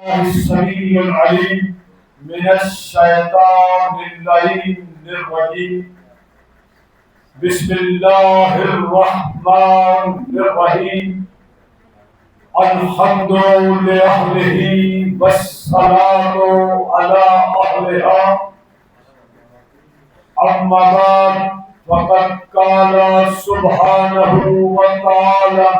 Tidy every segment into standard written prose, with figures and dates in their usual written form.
السميع العليم من الشيطان اللعين الرجيم. بسم الله الرحمن الرحيم. الحمد لأهله والصلاة على أهلها. أما بعد فقد قال سبحانه وتعالى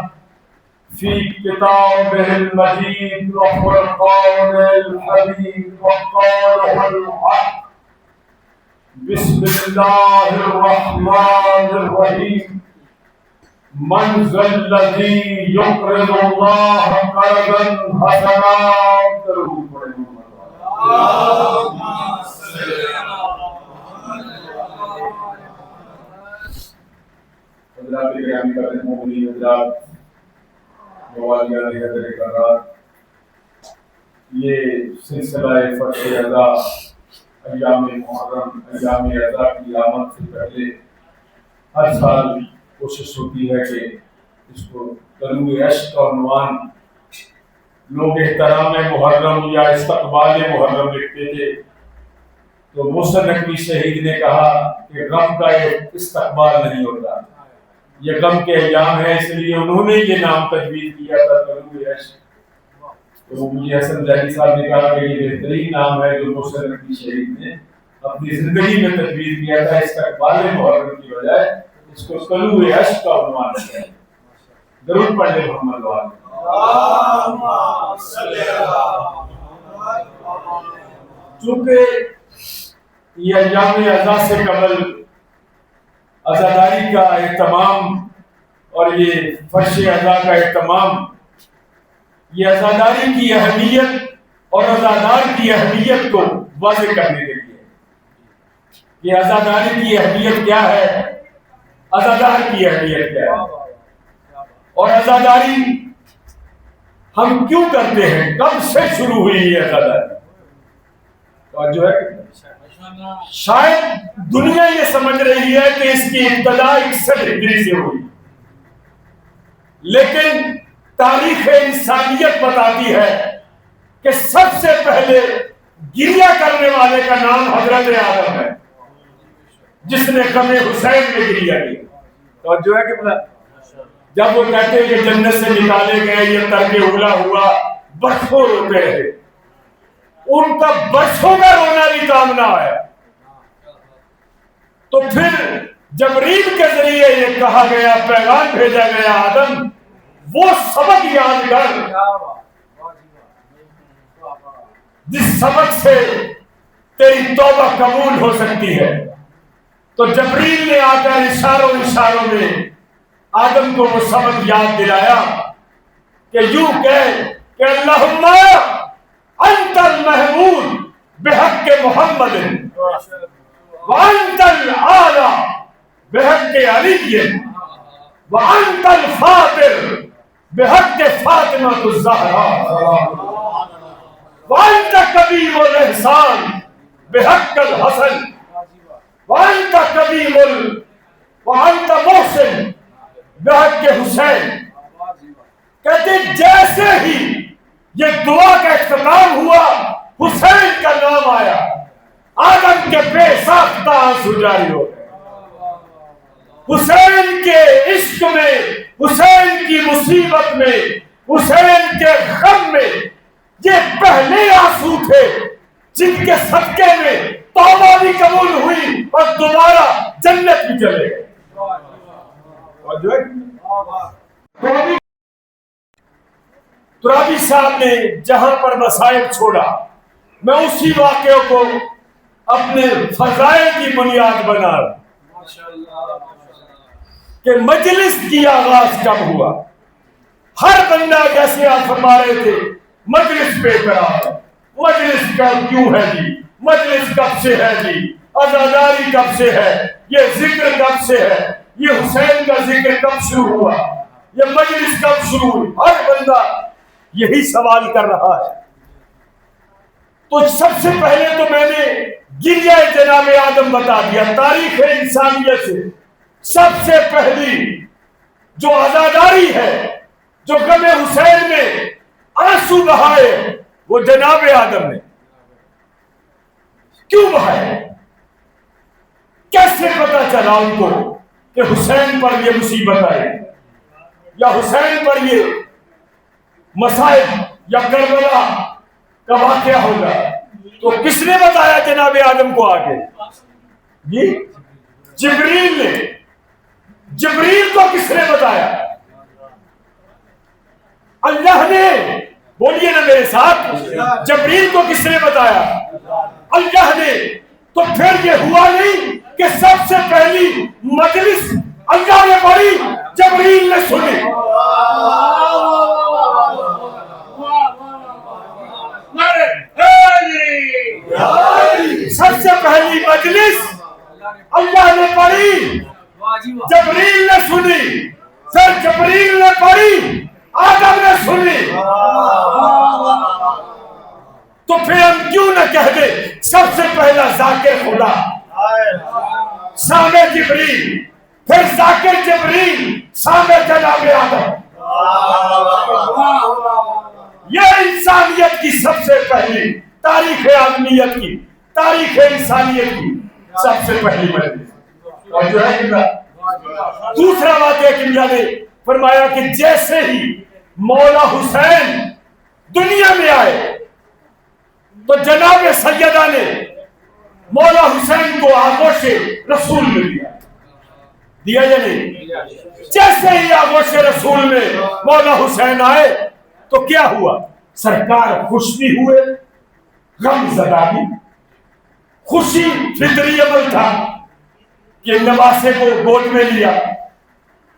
في كتابه المجيد وفرقان الحميد وقوله الحق. بسم الله الرحمن الرحيم. من ذا الذي يقرض الله قرضا حسنا. حضرات گرامی مومنین حضرات، یہ سلسلہ فرش ادا ایام محرم، ایام ادا کی آمد سے پہلے ہر سال کوشش ہوتی ہے کہ اس کو طلوع اشک کا عنوان، لوگ احترام محرم یا استقبال محرم لکھتے تھے، تو محسن نقوی شہید نے کہا کہ غم کا استقبال نہیں ہوتا، یہ غم کے ایام ہے، اس لیے انہوں نے یہ نام تجویز کیا تھا طلوع اشک۔ تو مجھے حسن ظاہری صاحب نے کہا کہ یہ بہترین نام ہے جو محسن نقوی شہید نے اپنی زندگی میں تجویز کیا تھا، استقبال محرم کی بجائے اس کو طلوع اشک کا عنوان دیا۔ درود پڑھ لیں محمد والے۔ چونکہ یہ ایام اعزا سے قبل عزاداری کا اہتمام اور یہ فرش اعزا کا اہتمام، یہ عزاداری کی اہمیت اور عزادار کی اہمیت کو واضح کرنے کے لیے کہ عزاداری کی اہمیت کیا ہے، عزادار کی اہمیت کیا ہے، اور عزاداری ہم کیوں کرتے ہیں، کب سے شروع ہوئی یہ عزاداری۔ اور جو ہے شاید دنیا یہ سمجھ رہی ہے کہ اس کی ابتدا 61 ہجری سے ہوئی، لیکن تاریخ انسانیت بتاتی ہے کہ سب سے پہلے گریہ کرنے والے کا نام حضرت آدم ہے، جس نے غم حسین میں گریہ کیا۔ اور جو ہے کہ جب وہ کہتے ہیں کہ جنت سے نکالے گئے یہ ترک اولا ہوا، برسوں روتے رہے، ان کا برسوں کا رونا بھی کام نہ آیا۔ تو پھر جبریل کے ذریعے یہ کہا گیا، پیغام بھیجا گیا، آدم وہ سبق یاد کر جس سبق سے تیری توبہ قبول ہو سکتی ہے۔ تو جبریل نے آ کر اشاروں میں آدم کو وہ سبق یاد دلایا کہ یوں کہ اللہم انت المحمود بحق محمد وانت الاعلی بحق علی وانت الفاطر بحق فاطمہ الزہرا وانت قبیل الاحسان بحق الحسن وانت قبیل وانت محسن بحق حسین۔ کہتے جیسے ہی یہ دعا کا اختتام ہوا، حسین کا نام آیا، آدم کے بے ساختہ آنسو جاری ہو گئے۔ حسین کے عشق میں، حسین کی مصیبت میں، حسین کے غم میں یہ پہلے آنسو تھے جن کے صدقے میں توبہ بھی قبول ہوئی اور دوبارہ جنت بھی چلے گئے۔ ترابی صاحب نے جہاں پر مسائل چھوڑا، میں اسی واقعے کو اپنے فضائل کی بنیاد بنا کہ مجلس کی آغاز کب ہوا۔ ہر بندہ جیسے آپ فرما رہے تھے مجلس بے قرار ہے، مجلس کب کیوں ہے جی، مجلس کب سے ہے جی، عزاداری کب سے ہے، یہ ذکر کب سے ہے، یہ حسین کا ذکر کب شروع ہوا، یہ مجلس کب شروع ہوئی، ہر بندہ یہی سوال کر رہا ہے۔ تو سب سے پہلے تو میں نے گریہ جناب آدم بتا دیا۔ تاریخ انسانیت سے سب سے پہلی جو عزاداری ہے، جو غم حسین میں آنسو بہائے، وہ جناب آدم نے کیوں بہایا؟ کیسے پتا چلا ان کو کہ حسین پر یہ مصیبت آئے یا حسین پر یہ مصائب یا کربلا کا واقعہ ہوگا؟ تو کس نے بتایا جناب آدم کو آگے؟ جی جبریل نے. جبریل کو کس نے بتایا؟ اللہ نے. بولیے نا میرے ساتھ, جبریل کو کس نے بتایا؟ اللہ نے. تو پھر یہ ہوا نہیں کہ سب سے پہلی مجلس اللہ نے پڑھی, جبریل نے سنی. سب سے پہلی مجلس اللہ نے پڑھی, جبریل نے سنی. پھر جبریل نے پڑھی, آدم نے سنی. تو پھر ہم کیوں نہ کہہ دیں سب سے پہلا ذاکر خدا سامع جبریل, پھر ذاکر جبریل سامع جناب آدم. یہ انسانیت کی سب سے پہلی تاریخ آدمیت کی, تاریخ انسانیت کی سب سے پہلی مجلس. اور جو ہے دوسرا واقعہ کمیا نے فرمایا کہ جیسے ہی مولا حسین دنیا میں آئے تو جناب سیدہ نے مولا حسین کو آغوش رسول میں دیا یا نہیں؟ جیسے ہی آغوش رسول میں مولا حسین آئے تو کیا ہوا؟ سرکار خوش بھی ہوئے, غم زدہ بھی. خوشی فطری عمل تھا کہ نواسے کو گود میں لیا,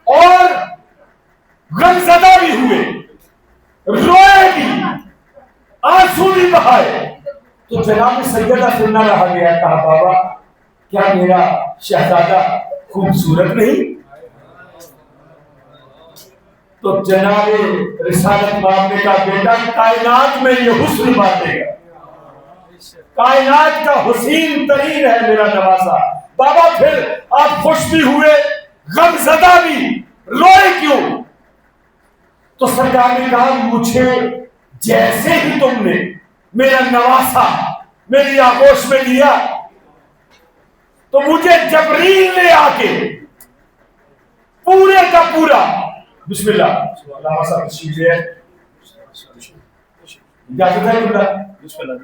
اور غم زدہ بھی ہوئے, روئے بھی, آنسو بھی بہائے. تو جناب سیدہ سے نہ رہا گیا, کہا بابا کیا میرا شہزادہ خوبصورت نہیں؟ تو جناب رسالت مام نے کہا بیٹا کائنات میں یہ حسن باتیں گا, کائنات کا حسین ترین ہے میرا نواسا. بابا پھر آپ خوش بھی ہوئے, غم زدہ بھی, روئے کیوں؟ تو سرکار نے کہا مجھے جیسے ہی تم نے میرا نواسا میری آغوش میں لیا تو مجھے جبریل نے آ کے پورے کا پورا بسم اللہ نواسا تشریف لے اجازت ہے بسم اللہ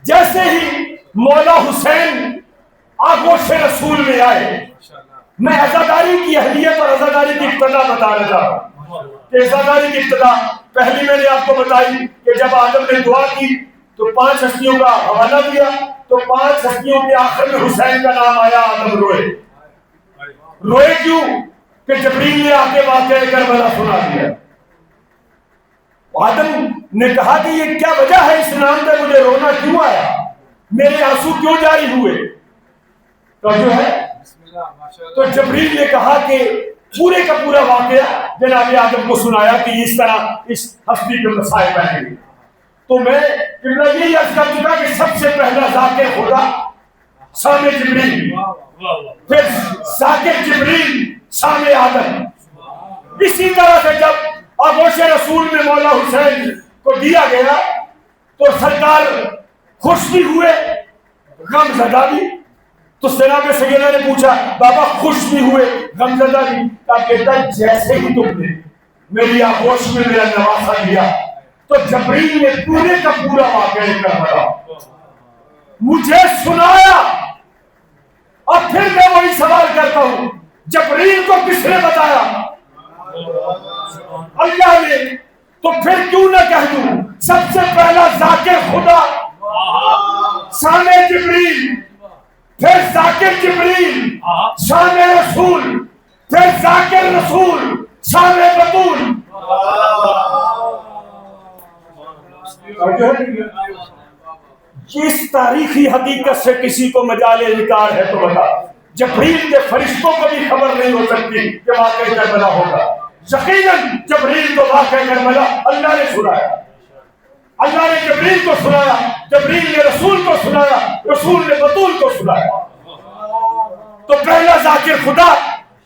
جیسے ہی مولا حسین آغوش رسول میں آئے, میں عزاداری کی اہلیت اور عزاداری کی ابتدا بتا رہا ہوں کہ عزاداری کی ابتدا پہلی میں نے آپ کو بتائی کہ جب آدم نے دعا کی تو 5 ہستیوں کا حوالہ دیا, تو 5 ہستیوں کے آخر میں حسین کا نام آیا. آدم روئے. روئے کیوں؟ کہ جبریل نے آ کے واقعہ کربلا سنا دیا. آدم نے کہا کہ یہ کیا وجہ ہے اس نام پہ مجھے رونا کیوں آیا, میرے آنسو کیوں جاری ہوئے؟ تو جو ہے تو جبریل نے کہا کہ پورے کا پورا واقعہ جناب آدم کو سنایا کہ اس طرح اس ہستی کے مسائل آئیں گے. تو میں یہی عرض کر چکا کہ سب سے پہلا ذاکر خدا سامع جبریل, پھر ذاکر جبریل سامع آدم. اسی طرح سے جب آغوش رسول میں مولا حسین کو دیا گیا تو سرکار خوش بھی ہوئے, غم زدہ بھی. تو جناب سیدہ نے پوچھا بابا خوش بھی ہوئے, غم زدہ بھی؟ آپ کہتا ہے جیسے ہی تم نے میری آغوش میں میرا نواسا لیا تو جبریل نے پورے کا پورا واقعہ کربلا مجھے سنایا. اور پھر میں وہی سوال کرتا ہوں جبریل کو کس نے بتایا؟ اللہ نے. تو پھر کیوں نہ کہہ دوں سب سے پہلا ذاکر خدا سامع جبریل, پھر ذاکر جبریل سامع رسول, پھر ذاکر رسول سامع بطول. اس تاریخی حقیقت سے کسی کو مجال انکار ہے تو بتا. جبریل کے فرشتوں کو بھی خبر نہیں ہو سکتی کہ واقعہ کربلا ہوگا. یقیناً جبریل کو واقعہ کربلا اللہ نے سنایا, اللہ نے جبریل کو سنایا, جبریل نے رسول کو سنایا, رسول نے بطول کو سنایا. تو پہلا ذاکر خدا